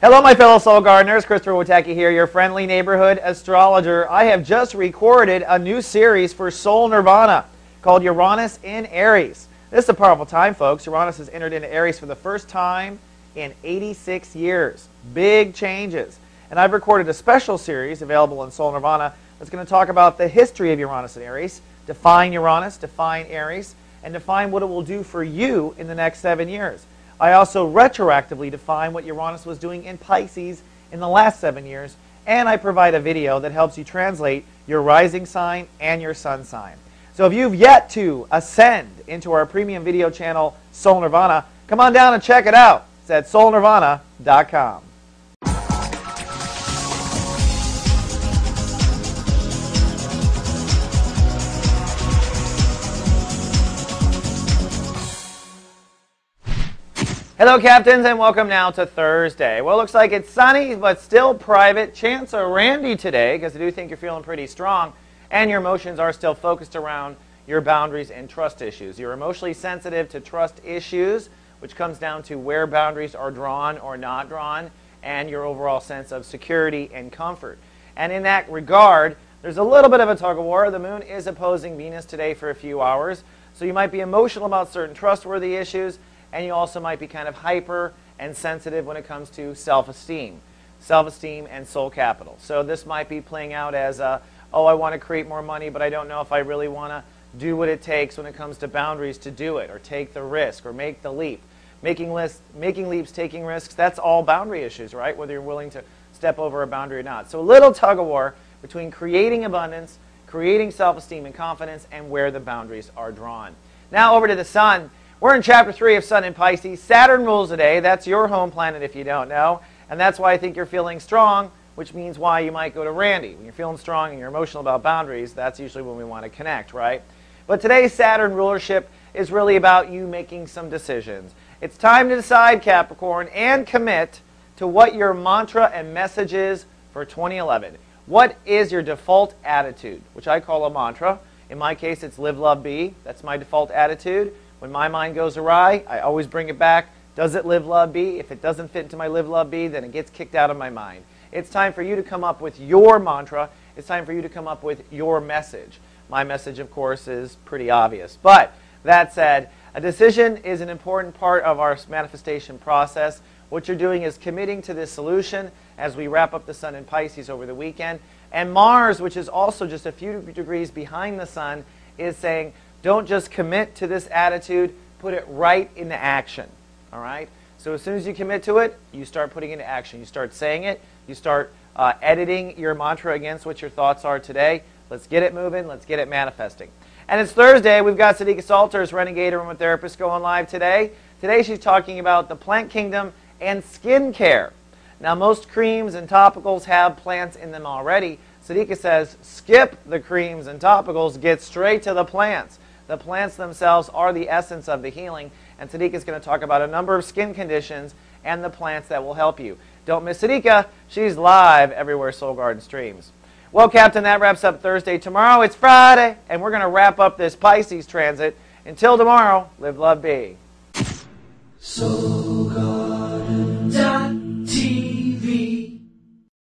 Hello, my fellow soul gardeners. Christopher Witecki here, your friendly neighborhood astrologer. I have just recorded a new series for Soul Nirvana called Uranus in Aries. This is a powerful time, folks. Uranus has entered into Aries for the first time in 86 years. Big changes. And I've recorded a special series available in Soul Nirvana that's going to talk about the history of Uranus in Aries, define Uranus, define Aries, and define what it will do for you in the next 7 years. I also retroactively define what Uranus was doing in Pisces in the last 7 years, and I provide a video that helps you translate your rising sign and your sun sign. So if you've yet to ascend into our premium video channel, Soul Nirvana, come on down and check it out. It's at soulnirvana.com. Hello, Captains, and welcome now to Thursday. Well, it looks like it's sunny, but still private. Chance of Randy today, because I do think you're feeling pretty strong, and your emotions are still focused around your boundaries and trust issues. You're emotionally sensitive to trust issues, which comes down to where boundaries are drawn or not drawn, and your overall sense of security and comfort. And in that regard, there's a little bit of a tug-of-war. The moon is opposing Venus today for a few hours, so you might be emotional about certain trustworthy issues, and you also might be kind of hyper and sensitive when it comes to self-esteem and soul capital. So this might be playing out as, oh, I want to create more money, but I don't know if I really want to do what it takes when it comes to boundaries to do it, or take the risk, or make the leap. Making leaps, taking risks, that's all boundary issues, right? Whether you're willing to step over a boundary or not. So a little tug-of-war between creating abundance, creating self-esteem and confidence, and where the boundaries are drawn. Now over to the sun. We're in Chapter 3 of Sun in Pisces. Saturn rules today. That's your home planet if you don't know. And that's why I think you're feeling strong, which means why you might go to Randy. When you're feeling strong and you're emotional about boundaries, that's usually when we want to connect, right? But today's Saturn rulership is really about you making some decisions. It's time to decide, Capricorn, and commit to what your mantra and message is for 2011. What is your default attitude, which I call a mantra? In my case, it's live, love, be. That's my default attitude. When my mind goes awry, I always bring it back. Does it live, love, be? If it doesn't fit into my live, love, be, then it gets kicked out of my mind. It's time for you to come up with your mantra. It's time for you to come up with your message. My message, of course, is pretty obvious. But that said, a decision is an important part of our manifestation process. What you're doing is committing to this solution as we wrap up the sun in Pisces over the weekend. And Mars, which is also just a few degrees behind the sun, is saying, don't just commit to this attitude, put it right into action, all right? So as soon as you commit to it, you start putting it into action. You start saying it. You start editing your mantra against what your thoughts are today. Let's get it moving. Let's get it manifesting. And it's Thursday. We've got Sadika Salters, Renegade Aromatherapist, going live today. Today she's talking about the plant kingdom and skincare. Now, most creams and topicals have plants in them already. Sadika says, skip the creams and topicals, get straight to the plants. The plants themselves are the essence of the healing, and Sadika is going to talk about a number of skin conditions and the plants that will help you. Don't miss Sadika. She's live everywhere Soul Garden streams. Well, Captain, that wraps up Thursday. Tomorrow it's Friday, and we're going to wrap up this Pisces transit. Until tomorrow, live, love, be.